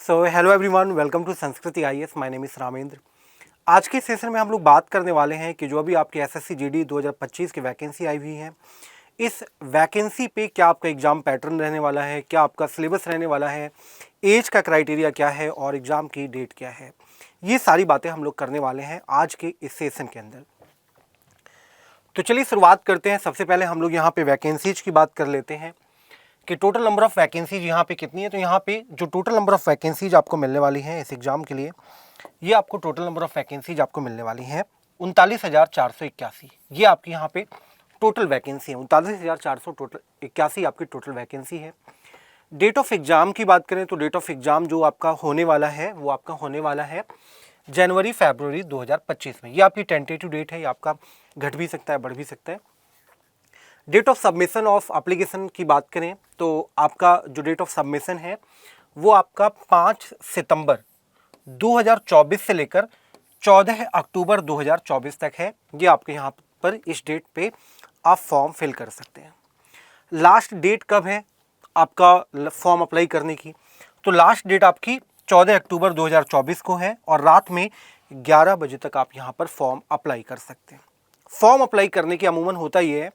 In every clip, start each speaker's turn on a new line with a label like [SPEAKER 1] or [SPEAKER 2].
[SPEAKER 1] So hello everyone, welcome to Sanskriti IAS. My name is Ramendra. आज के session में हम लोग बात करने वाले हैं कि जो अभी आपकी एसएससी जीडी 2025 की वैकेंसी आई हुई है, इस वैकेंसी पे क्या आपका एग्ज़ाम पैटर्न रहने वाला है, क्या आपका सिलेबस रहने वाला है, एज का क्राइटेरिया क्या है और एग्ज़ाम की डेट क्या है। ये सारी बातें हम लोग करने वाले हैं आज के इस सेशन के अंदर। तो चलिए शुरुआत करते हैं। सबसे पहले हम लोग यहाँ पे वैकेंसीज की बात कर लेते हैं कि टोटल नंबर ऑफ़ वैकेंसीज यहाँ पे कितनी है। तो यहाँ पे जो टोटल नंबर ऑफ़ वैकेंसीज आपको मिलने वाली हैं इस एग्ज़ाम के लिए, ये आपको टोटल नंबर ऑफ़ वैकेंसीज आपको मिलने वाली हैं 39,481। ये आपकी यहाँ पे टोटल वैकेंसी है। 39,400 टोटल 81 आपकी टोटल वैकेंसी है। डेट ऑफ एग्ज़ाम की बात करें तो डेट ऑफ एग्ज़ाम जो आपका होने वाला है वो आपका होने वाला है जनवरी-फरवरी 2025 में। ये आपकी टेंटेटिव डेट है, ये आपका घट भी सकता है, बढ़ भी सकता है। Date of submission of application की बात करें तो आपका जो डेट ऑफ सबमिशन है वो आपका 5 सितंबर 2024 से लेकर 14 अक्टूबर 2024 तक है। ये आपके यहाँ पर इस डेट पे आप फॉर्म फिल कर सकते हैं। लास्ट डेट कब है आपका फॉर्म अप्लाई करने की? तो लास्ट डेट आपकी 14 अक्टूबर 2024 को है और रात में 11 बजे तक आप यहाँ पर फॉर्म अप्लाई कर सकते हैं। फॉर्म अप्लाई करने की अमूमन होता ये है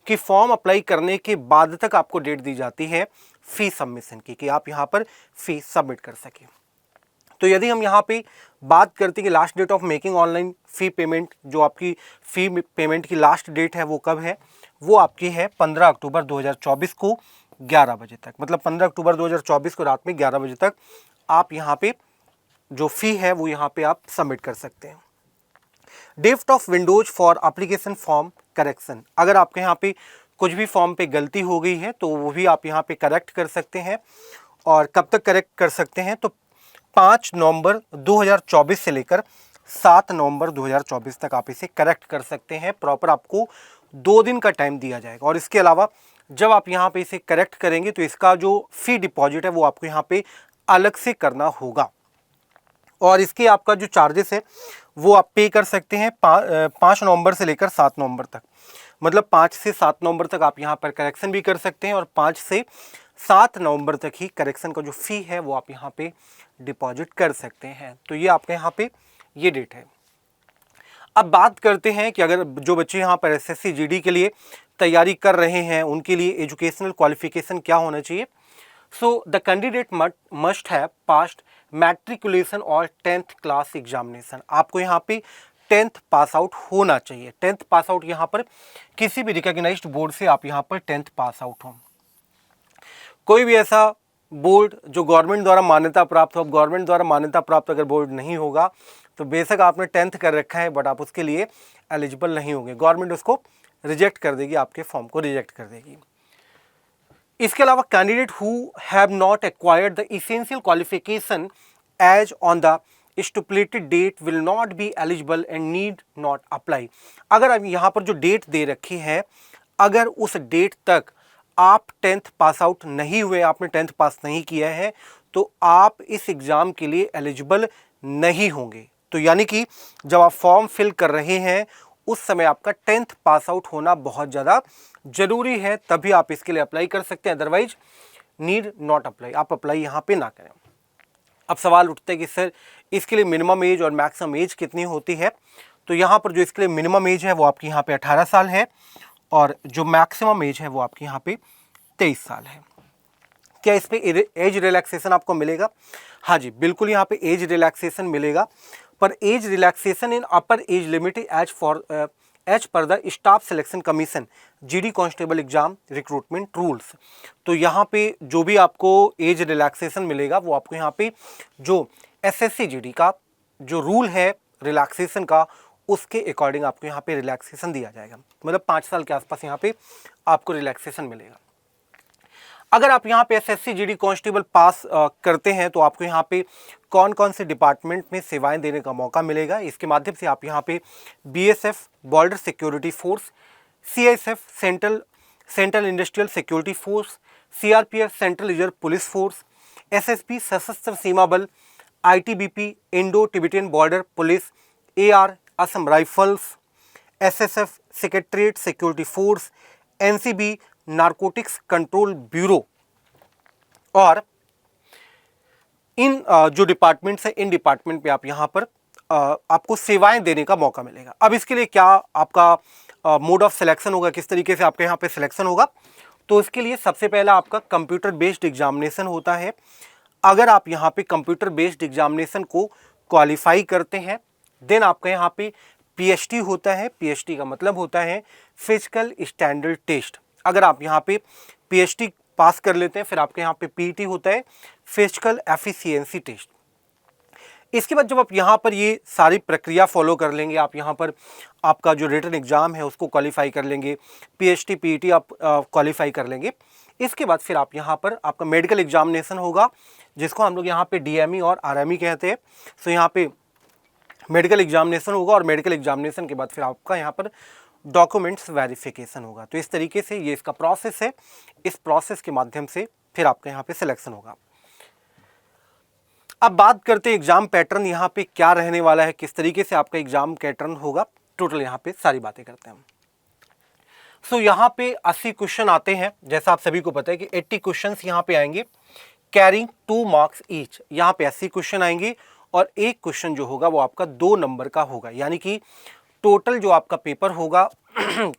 [SPEAKER 1] कि फॉर्म अप्लाई करने के बाद तक आपको डेट दी जाती है फीस सबमिशन की, कि आप यहाँ पर फीस सबमिट कर सकें। तो यदि हम यहाँ पे बात करते हैं कि last date of making online fee payment, जो आपकी फ़ी पेमेंट की लास्ट डेट है वो कब है? वो आपकी है 15 अक्टूबर 2024 को 11 बजे तक। मतलब 15 अक्टूबर 2024 को रात में 11 बजे तक आप यहाँ पे जो फ़ी है वो यहाँ पे आप सबमिट कर सकते हैं। Date of windows for application form correction, अगर आपके यहाँ पे कुछ भी फॉर्म पे गलती हो गई है तो वो भी आप यहाँ पे करेक्ट कर सकते हैं। और कब तक करेक्ट कर सकते हैं? तो 5 नवंबर 2024 से लेकर 7 नवंबर 2024 तक आप इसे करेक्ट कर सकते हैं। प्रॉपर आपको 2 दिन का टाइम दिया जाएगा। और इसके अलावा जब आप यहाँ पे इसे करेक्ट करेंगे तो इसका जो फ़ी डिपॉजिट है वो आपको यहाँ पे अलग से करना होगा। और इसके आपका जो चार्जेस है वो आप पे कर सकते हैं 5 नवंबर से लेकर 7 नवंबर तक। मतलब 5 से 7 नवंबर तक आप यहाँ पर करेक्शन भी कर सकते हैं और 5 से 7 नवंबर तक ही करेक्शन का जो फ़ी है वो आप यहाँ पे डिपॉजिट कर सकते हैं। तो ये आपके यहाँ पे ये डेट है। अब बात करते हैं कि अगर जो बच्चे यहाँ पर एसएससी जीडी के लिए तैयारी कर रहे हैं उनके लिए एजुकेशनल क्वालिफिकेशन क्या होना चाहिए। So the candidate must have passed matriculation और 10th क्लास एग्जामिनेशन। आपको यहाँ पे 10th पास आउट होना चाहिए। 10th पास आउट यहाँ पर किसी भी रिकॉग्नाइज्ड बोर्ड से आप यहाँ पर 10th पास आउट हो। कोई भी ऐसा बोर्ड जो गवर्नमेंट द्वारा मान्यता प्राप्त हो, गवर्नमेंट द्वारा मान्यता प्राप्त अगर बोर्ड नहीं होगा तो बेशक आपने 10th कर रखा है बट आप उसके लिए एलिजिबल नहीं होंगे। गवर्नमेंट उसको रिजेक्ट कर देगी, आपके फॉर्म को रिजेक्ट कर देगी। इसके अलावा candidate who have not acquired the essential qualification as on the stipulated date will not be eligible and need not apply. अगर अब यहाँ पर जो डेट दे रखी है, अगर उस डेट तक आप 10th पास आउट नहीं हुए, आपने 10th पास नहीं किया है तो आप इस एग्ज़ाम के लिए एलिजिबल नहीं होंगे। तो यानी कि जब आप फॉर्म फिल कर रहे हैं उस समय आपका 10th पास आउट होना बहुत ज़्यादा ज़रूरी है, तभी आप इसके लिए अप्लाई कर सकते हैं। अदरवाइज नीड नॉट अप्लाई, आप अप्लाई यहाँ पे ना करें। अब सवाल उठता है कि सर इसके लिए मिनिमम एज और मैक्सिमम एज कितनी होती है। तो यहाँ पर जो इसके लिए मिनिमम एज है वो आपकी यहाँ पे 18 साल है और जो मैक्सिमम एज है वो आपकी यहाँ पे 23 साल है। क्या इस पे एज रिलैक्सेशन आपको मिलेगा? हाँ जी, बिल्कुल यहाँ पे एज रिलैक्सेशन मिलेगा, पर age relaxation in upper age limit as per the staff selection commission GD constable exam recruitment rules. तो यहाँ पे जो भी आपको एज रिलैक्सेशन मिलेगा वो आपको यहाँ पे जो एसएससी जीडी का जो रूल है रिलैक्सेशन का उसके अकॉर्डिंग आपको यहाँ पे रिलैक्सेशन दिया जाएगा। मतलब 5 साल के आसपास यहाँ पे आपको रिलैक्सेशन मिलेगा। अगर आप यहाँ पे एसएससी जीडी कांस्टेबल पास करते हैं तो आपको यहाँ पे कौन कौन से डिपार्टमेंट में सेवाएं देने का मौका मिलेगा। इसके माध्यम से आप यहाँ पे BSF border security force, CISF central industrial security force, CRPF central reserve police force, SSB सशस्त्र सीमा बल, ITBP Indo Tibetan border police, AR Assam rifles, SSF secretariat security force, NCB narcotics control bureau और इन जो डिपार्टमेंट्स है, in department पे आप यहाँ पर आपको सेवाएं देने का मौका मिलेगा। अब इसके लिए क्या आपका मोड ऑफ सिलेक्शन होगा, किस तरीके से आपके यहाँ पे सिलेक्शन होगा, तो इसके लिए सबसे पहला आपका कंप्यूटर बेस्ड एग्जामिनेशन होता है। अगर आप यहाँ पे कंप्यूटर बेस्ड एग्जामिनेशन को क्वालिफाई करते हैं, देन आपका यहाँ पे पीएचटी होता है। पीएचटी का मतलब होता है फिजिकल स्टैंडर्ड टेस्ट। अगर आप यहाँ पे पीएचटी पास कर लेते हैं, फिर आपके यहाँ पे पीटी होता है, फिजिकल एफिशिएंसी टेस्ट। इसके बाद जब आप यहाँ पर ये सारी प्रक्रिया फॉलो कर लेंगे, आप यहाँ पर आपका जो रिटन एग्जाम है उसको क्वालिफाई कर लेंगे, पीएचटी पीटी आप क्वालिफाई कर लेंगे, इसके बाद फिर आप यहाँ पर आपका मेडिकल एग्जामिनेशन होगा, जिसको हम लोग यहाँ पे डीएमई और आरएमई कहते हैं। सो यहाँ पे मेडिकल एग्जामिनेशन होगा और मेडिकल एग्जामिनेशन के बाद फिर आपका यहाँ पर डॉक्यूमेंट्स वेरिफिकेशन होगा। तो इस तरीके से ये इसका प्रोसेस है। इस प्रोसेस के माध्यम से फिर आपका यहाँ पे सिलेक्शन होगा। अब बात करते हैं एग्जाम पैटर्न यहाँ पे क्या रहने वाला है, किस तरीके से आपका एग्जाम पैटर्न होगा, टोटल यहाँ पे सारी बातें करते हैं हम। सो यहाँ पे 80 क्वेश्चन आते हैं, जैसा आप सभी को पता है कि 80 क्वेश्चंस यहाँ पे आएंगे, कैरिंग 2 मार्क्स ईच। यहाँ पे 80 क्वेश्चन आएंगे और एक क्वेश्चन जो होगा वो आपका 2 नंबर का होगा, यानी कि टोटल जो आपका पेपर होगा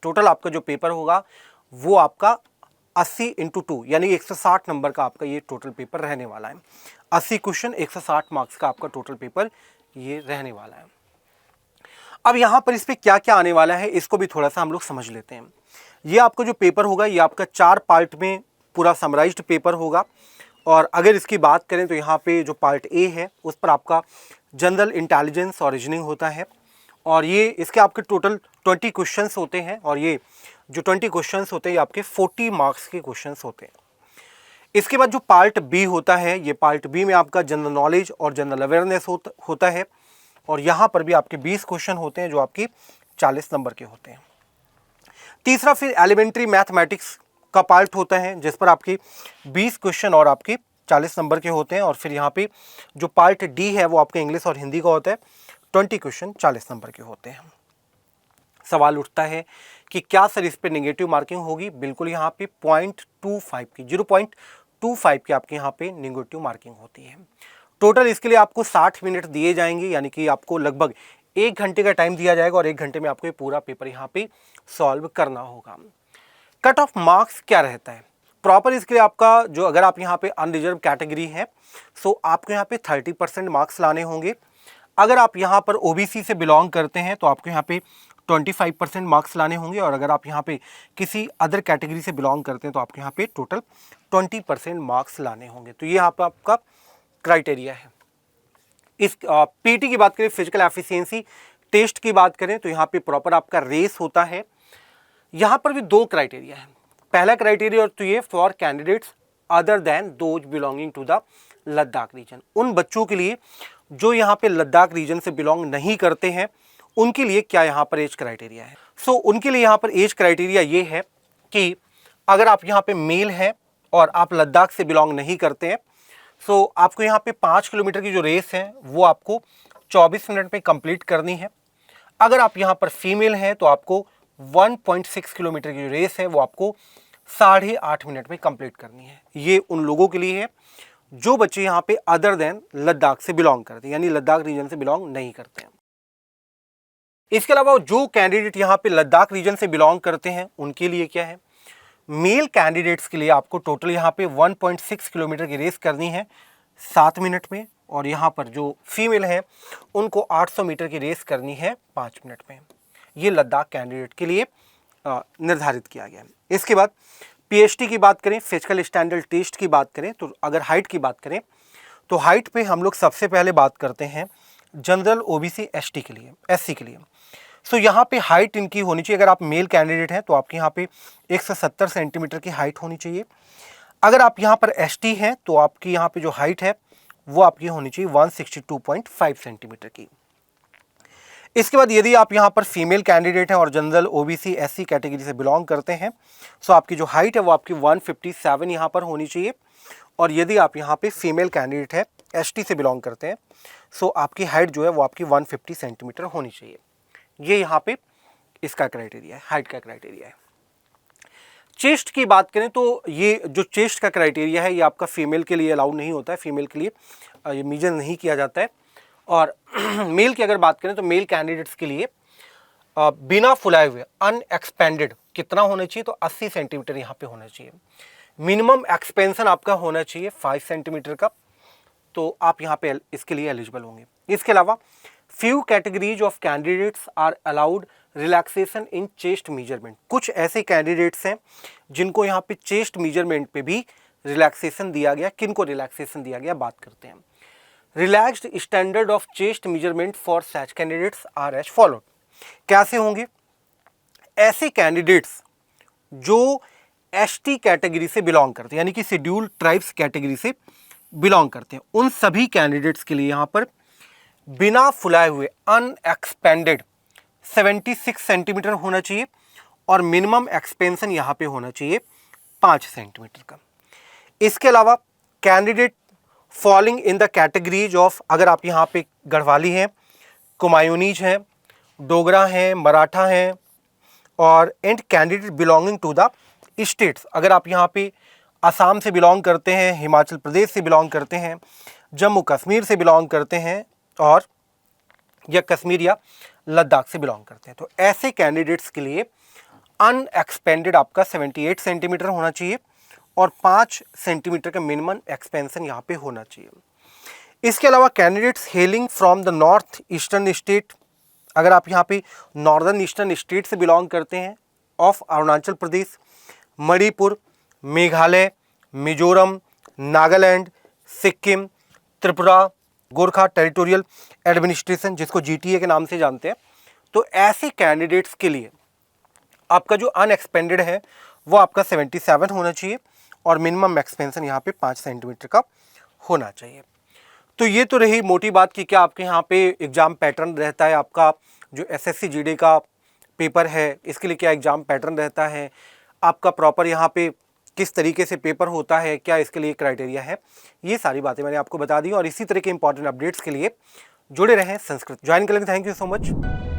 [SPEAKER 1] टोटल आपका जो पेपर होगा वो आपका 80 × 2 यानी 160 नंबर का आपका ये टोटल पेपर रहने वाला है। 80 क्वेश्चन 160 मार्क्स का आपका टोटल पेपर ये रहने वाला है। अब यहाँ पर इस पे क्या क्या आने वाला है इसको भी थोड़ा सा हम लोग समझ लेते हैं। ये आपका जो पेपर होगा ये आपका 4 पार्ट में पूरा समराइज्ड पेपर होगा। और अगर इसकी बात करें तो यहाँ पे जो पार्ट ए है उस पर आपका जनरल इंटेलिजेंस और रीजनिंग होता है, और ये इसके आपके टोटल 20 क्वेश्चंस होते हैं, और ये जो 20 क्वेश्चंस होते हैं ये आपके 40 मार्क्स के क्वेश्चंस होते हैं। इसके बाद जो पार्ट बी होता है, ये पार्ट बी में आपका जनरल नॉलेज और जनरल अवेयरनेस होता है, और यहाँ पर भी आपके 20 क्वेश्चन होते हैं जो आपकी 40 नंबर के होते हैं। तीसरा फिर एलिमेंट्री मैथमेटिक्स का पार्ट होता है, जिस पर आपके 20 क्वेश्चन और आपके 40 नंबर के होते हैं। और फिर यहाँ पे जो पार्ट डी है वो आपका इंग्लिश और हिंदी का होता है, 20 क्वेश्चन 40 नंबर के होते हैं। सवाल उठता है कि क्या सर इस पे नेगेटिव मार्किंग होगी? बिल्कुल, यहाँ पे 0.25 की आपके यहाँ पे नेगेटिव मार्किंग होती है। टोटल इसके लिए आपको 60 मिनट दिए जाएंगे, यानी कि आपको लगभग 1 घंटे का टाइम दिया जाएगा और 1 घंटे में आपको ये पूरा पेपर यहाँ पे सॉल्व करना होगा। कट ऑफ मार्क्स क्या रहता है प्रॉपर इसके लिए आपका, जो अगर आप यहाँ पे अनरिजर्व कैटेगरी है सो आपको यहाँ पे 30% मार्क्स लाने होंगे। अगर आप यहाँ पर ओबीसी से बिलोंग करते हैं तो आपको यहाँ पे 25% मार्क्स लाने होंगे, और अगर आप यहाँ पे किसी अदर कैटेगरी से बिलोंग करते हैं तो आपके यहाँ पे टोटल 20% मार्क्स लाने होंगे। तो ये यहाँ पर आपका क्राइटेरिया है। इस पीटी की बात करें, फिजिकल एफिशिएंसी टेस्ट की बात करें, तो यहाँ पे प्रॉपर आपका रेस होता है। यहाँ पर भी 2 क्राइटेरिया है। पहला क्राइटेरिया तो ये for candidates other than those belonging to the Ladakh region, उन बच्चों के लिए जो यहाँ पे लद्दाख रीजन से बिलोंग नहीं करते हैं उनके लिए क्या यहाँ पर एज क्राइटेरिया है। सो उनके लिए यहाँ पर एज क्राइटेरिया ये है कि अगर आप यहाँ पे मेल हैं और आप लद्दाख से बिलोंग नहीं करते हैं, सो आपको यहाँ पे 5 किलोमीटर की जो रेस है वो आपको 24 मिनट में कंप्लीट करनी है। अगर आप यहाँ पर फीमेल हैं तो आपको 1.6 किलोमीटर की जो रेस है वो आपको 8.5 मिनट में कंप्लीट करनी है। ये उन लोगों के लिए है जो बच्चे यहाँ पे अदर देन लद्दाख से बिलोंग करते हैं, यानी लद्दाख रीजन से बिलोंग नहीं करते हैं। इसके अलावा जो कैंडिडेट यहाँ पे लद्दाख रीजन से बिलोंग करते हैं उनके लिए क्या है, मेल कैंडिडेट्स के लिए आपको टोटल यहाँ पे 1.6 किलोमीटर की रेस करनी है 7 मिनट में, और यहाँ पर जो फीमेल है उनको 800 मीटर की रेस करनी है 5 मिनट में। ये लद्दाख कैंडिडेट के लिए निर्धारित किया गया है। इसके बाद पीएचटी की बात करें, फिजिकल स्टैंडर्ड टेस्ट की बात करें, तो अगर हाइट की बात करें तो हाइट पे हम लोग सबसे पहले बात करते हैं जनरल ओबीसी एसटी के लिए, एससी के लिए। सो यहाँ पे हाइट इनकी होनी चाहिए, अगर आप मेल कैंडिडेट हैं तो आपके यहाँ पे 170 सेंटीमीटर की हाइट होनी चाहिए। अगर आप यहाँ पर एसटी हैं तो आपकी यहाँ पे जो हाइट है वो आपकी होनी चाहिए 162.5 सेंटीमीटर की। इसके बाद यदि आप यहाँ पर फीमेल कैंडिडेट हैं और जनरल ओबीसी एससी कैटेगरी से बिलोंग करते हैं, सो आपकी जो हाइट है वो आपकी 157 यहाँ पर होनी चाहिए। और यदि आप यहाँ पे फीमेल कैंडिडेट है, एसटी से बिलोंग करते हैं, सो आपकी हाइट जो है वो आपकी 150 सेंटीमीटर होनी चाहिए। ये यहाँ पे इसका क्राइटेरिया है, हाइट का क्राइटेरिया है। चेस्ट की बात करें तो ये जो चेस्ट का क्राइटेरिया है ये आपका फीमेल के लिए अलाउड नहीं होता है, फीमेल के लिए ये मेजर नहीं किया जाता है। और मेल की अगर बात करें तो मेल कैंडिडेट्स के लिए बिना फुलाए हुए अनएक्सपेंडेड कितना होना चाहिए, तो 80 सेंटीमीटर यहाँ पे होना चाहिए। मिनिमम एक्सपेंशन आपका होना चाहिए 5 सेंटीमीटर का, तो आप यहाँ पे इसके लिए एलिजिबल होंगे। इसके अलावा few categories of candidates are allowed relaxation in chest measurement. कुछ ऐसे कैंडिडेट्स हैं जिनको यहाँ पे चेस्ट मेजरमेंट पे भी रिलैक्सेशन दिया गया। किनको रिलैक्सेशन दिया गया, बात करते हैं। Relaxed standard of chest measurement for such candidates are as followed. कैसे होंगे? ऐसे कैंडिडेट्स जो एसटी कैटेगरी से बिलोंग करते हैं, यानी कि शेड्यूल्ड ट्राइब्स कैटेगरी से बिलोंग करते हैं, उन सभी कैंडिडेट्स के लिए यहाँ पर बिना फुलाए हुए अनएक्सपेंडेड 76 सेंटीमीटर होना चाहिए और मिनिमम एक्सपेंशन यहाँ पे होना चाहिए 5 सेंटीमीटर का। इसके अलावा candidate falling in the categories of, अगर आप यहाँ पे गढ़वाली हैं, कुमायूनीज हैं, डोगरा हैं, मराठा हैं, और and candidate belonging to the states, अगर आप यहाँ पे असम से बिलोंग करते हैं, हिमाचल प्रदेश से बिलोंग करते हैं, जम्मू कश्मीर से बिलोंग करते हैं, और या कश्मीर या लद्दाख से बिलोंग करते हैं, तो ऐसे कैंडिडेट्स के लिए अनएक्सपेंडेड आपका 78 सेंटीमीटर होना चाहिए और 5 सेंटीमीटर का मिनिमम एक्सपेंशन यहाँ पे होना चाहिए। इसके अलावा candidates hailing from the north eastern state, अगर आप यहाँ पे नॉर्दर्न ईस्टर्न स्टेट से बिलोंग करते हैं, of Arunachal Pradesh, Manipur, Meghalaya, Mizoram, Nagaland, Sikkim, Tripura, Gorkha territorial administration, जिसको जीटीए के नाम से जानते हैं, तो ऐसे कैंडिडेट्स के लिए आपका जो अनएक्सपेंडेड है वो आपका 77 होना चाहिए और मिनिमम एक्सपेंशन यहाँ पे 5 सेंटीमीटर का होना चाहिए। तो ये तो रही मोटी बात कि क्या आपके यहाँ पे एग्ज़ाम पैटर्न रहता है, आपका जो एसएससी जीडी का पेपर है इसके लिए क्या एग्ज़ाम पैटर्न रहता है, आपका प्रॉपर यहाँ पे किस तरीके से पेपर होता है, क्या इसके लिए क्राइटेरिया है, ये सारी बातें मैंने आपको बता दी। और इसी तरह के इंपॉर्टेंट अपडेट्स के लिए जुड़े रहें संस्कृत ज्वाइन करेंगे। Thank you so much.